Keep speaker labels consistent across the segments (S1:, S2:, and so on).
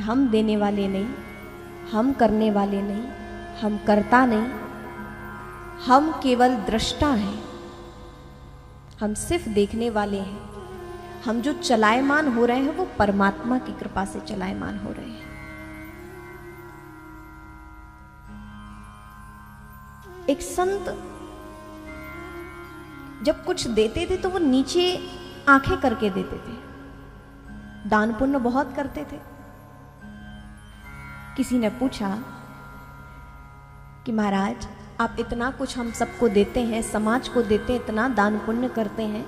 S1: कि हम देने वाले नहीं, हम करने वाले नहीं, हम करता नहीं, हम केवल दृष्टा हैं, हम सिर्फ देखने वाले हैं। हम जो चलायमान हो रहे हैं वो परमात्मा की कृपा से चलायमान हो रहे हैं। एक संत जब कुछ देते थे तो वो नीचे आंखें करके देते थे, दान पुण्य बहुत करते थे। किसी ने पूछा कि महाराज आप इतना कुछ हम सबको देते हैं, समाज को देते हैं, इतना दान पुण्य करते हैं,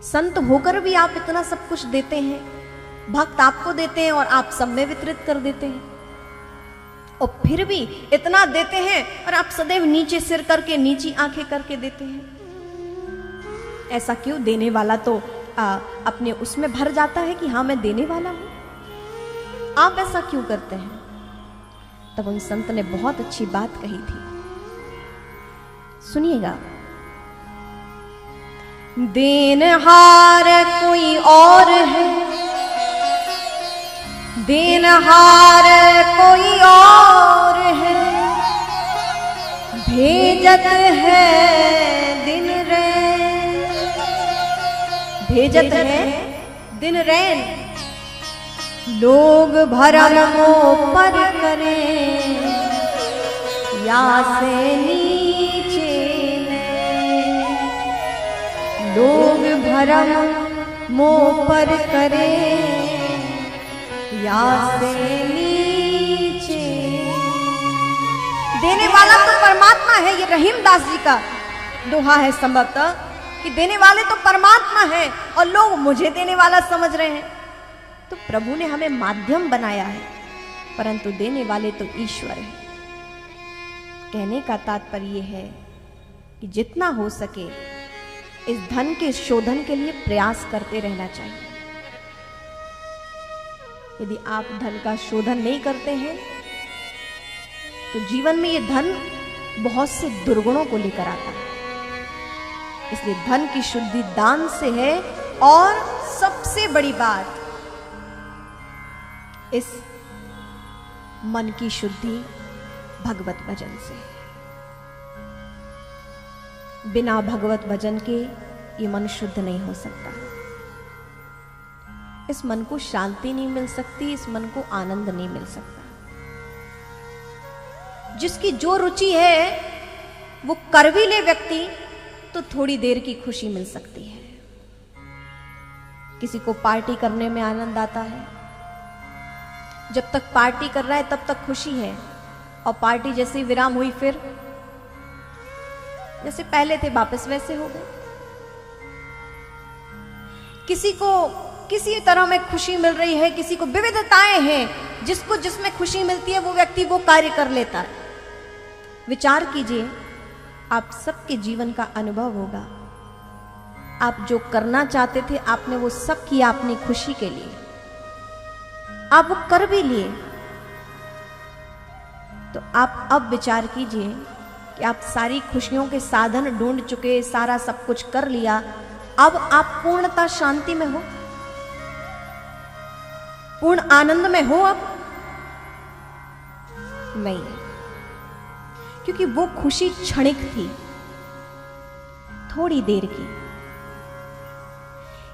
S1: संत होकर भी आप इतना सब कुछ देते हैं, भक्त आपको देते हैं और आप सब में वितरित कर देते हैं, और फिर भी इतना देते हैं और आप सदैव नीचे सिर करके, नीची आंखें करके देते हैं, ऐसा क्यों? देने वाला तो अपने उसमें भर जाता है कि हाँ मैं देने वाला हूं, आप ऐसा क्यों करते हैं? तब उन संत ने बहुत अच्छी बात कही थी, सुनिएगा। देनहार कोई और है, देनहार कोई और है, भेजत है दिन रैन, भेजत है दिन रैन, लोग भरम मोह पर करें, या से नीचे लोग भरम मोह पर करें, या से नीचे। देने वाला तो परमात्मा है, ये रहीमदास जी का दोहा है संभवतः, कि देने वाले तो परमात्मा है और लोग मुझे देने वाला समझ रहे हैं। तो प्रभु ने हमें माध्यम बनाया है, परंतु देने वाले तो ईश्वर है। कहने का तात्पर्य है कि जितना हो सके इस धन के शोधन के लिए प्रयास करते रहना चाहिए। यदि आप धन का शोधन नहीं करते हैं तो जीवन में ये धन बहुत से दुर्गुणों को लेकर आता है। इसलिए धन की शुद्धि दान से है, और सबसे बड़ी बात इस मन की शुद्धि भगवत भजन से। बिना भगवत भजन के ये मन शुद्ध नहीं हो सकता। इस मन को शांति नहीं मिल सकती, इस मन को आनंद नहीं मिल सकता। जिसकी जो रुचि है वो कर भी ले व्यक्ति तो थोड़ी देर की खुशी मिल सकती है। किसी को पार्टी करने में आनंद आता है, जब तक पार्टी कर रहा है तब तक खुशी है, और पार्टी जैसे ही विराम हुई फिर जैसे पहले थे वापस वैसे हो गए। किसी को किसी तरह में खुशी मिल रही है, किसी को विविधताएं हैं, जिसको जिसमें खुशी मिलती है वो व्यक्ति वो कार्य कर लेता है। विचार कीजिए, आप सबके जीवन का अनुभव होगा, आप जो करना चाहते थे आपने वो सब किया अपनी खुशी के लिए, आप वो कर भी लिए। तो आप अब विचार कीजिए कि आप सारी खुशियों के साधन ढूंढ चुके, सारा सब कुछ कर लिया, अब आप पूर्णता शांति में हो, पूर्ण आनंद में हो? अब नहीं, क्योंकि वो खुशी क्षणिक थी, थोड़ी देर की।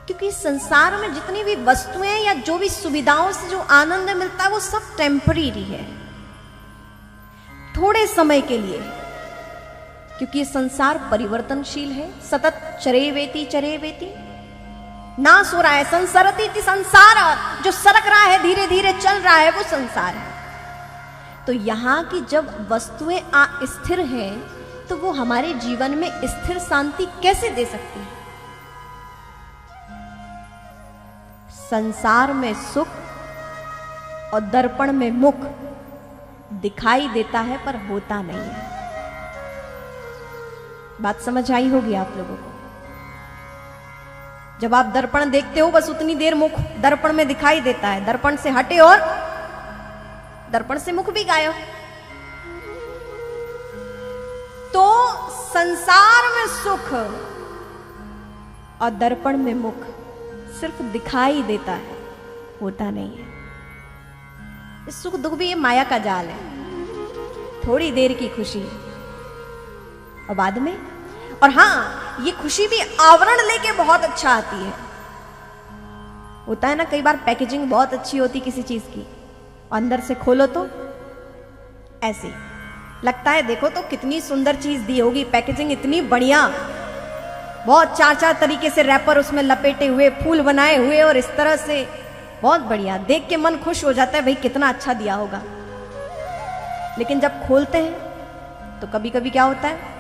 S1: क्योंकि संसार में जितनी भी वस्तुएं या जो भी सुविधाओं से जो आनंद मिलता है वो सब टेम्परेरी है, थोड़े समय के लिए। क्योंकि ये संसार परिवर्तनशील है, सतत चरेवेति चरेवेति, नाश हो रहा है। संसरति इति संसार, जो सरक रहा है, धीरे धीरे चल रहा है, वो संसार है। तो यहां की जब वस्तुएं अस्थिर हैं तो वो हमारे जीवन में स्थिर शांति कैसे दे सकती है? संसार में सुख और दर्पण में मुख दिखाई देता है पर होता नहीं है। बात समझ आई होगी आप लोगों को। जब आप दर्पण देखते हो बस उतनी देर मुख दर्पण में दिखाई देता है, दर्पण से हटे और दर्पण से मुख भी गायब। तो संसार में सुख और दर्पण में मुख सिर्फ दिखाई देता है, होता नहीं है। सुख दुख भी ये माया का जाल है, थोड़ी देर की खुशी और बाद में। और हाँ, ये खुशी भी आवरण लेके बहुत अच्छा आती है। होता है ना कई बार पैकेजिंग बहुत अच्छी होती किसी चीज की, अंदर से खोलो तो ऐसे लगता है, देखो तो कितनी सुंदर चीज दी होगी, पैकेजिंग इतनी बढ़िया, बहुत चार चार तरीके से रैपर उसमें लपेटे हुए, फूल बनाए हुए, और इस तरह से बहुत बढ़िया, देख के मन खुश हो जाता है, भाई कितना अच्छा दिया होगा। लेकिन जब खोलते हैं तो कभी कभी क्या होता है,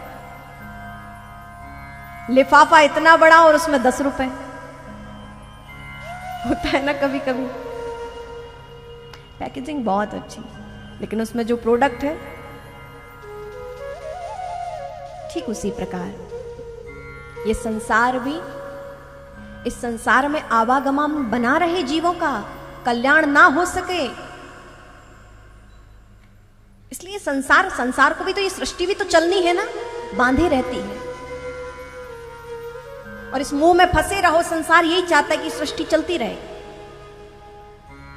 S1: लिफाफा इतना बड़ा और उसमें 10 रुपए होता है ना कभी कभी। पैकेजिंग बहुत अच्छी, लेकिन उसमें जो प्रोडक्ट है ठीक उसी प्रकार ये संसार भी, इस संसार में आवागमन बना रहे जीवों का कल्याण ना हो सके, इसलिए संसार को भी तो, ये सृष्टि भी तो चलनी है ना, बांधे रहती है। और इस मोह में फंसे रहो, संसार यही चाहता है कि सृष्टि चलती रहे।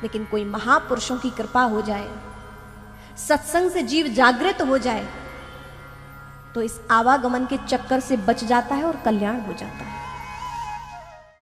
S1: लेकिन कोई महापुरुषों की कृपा हो जाए, सत्संग से जीव जागृत हो जाए, तो इस आवागमन के चक्कर से बच जाता है और कल्याण हो जाता है।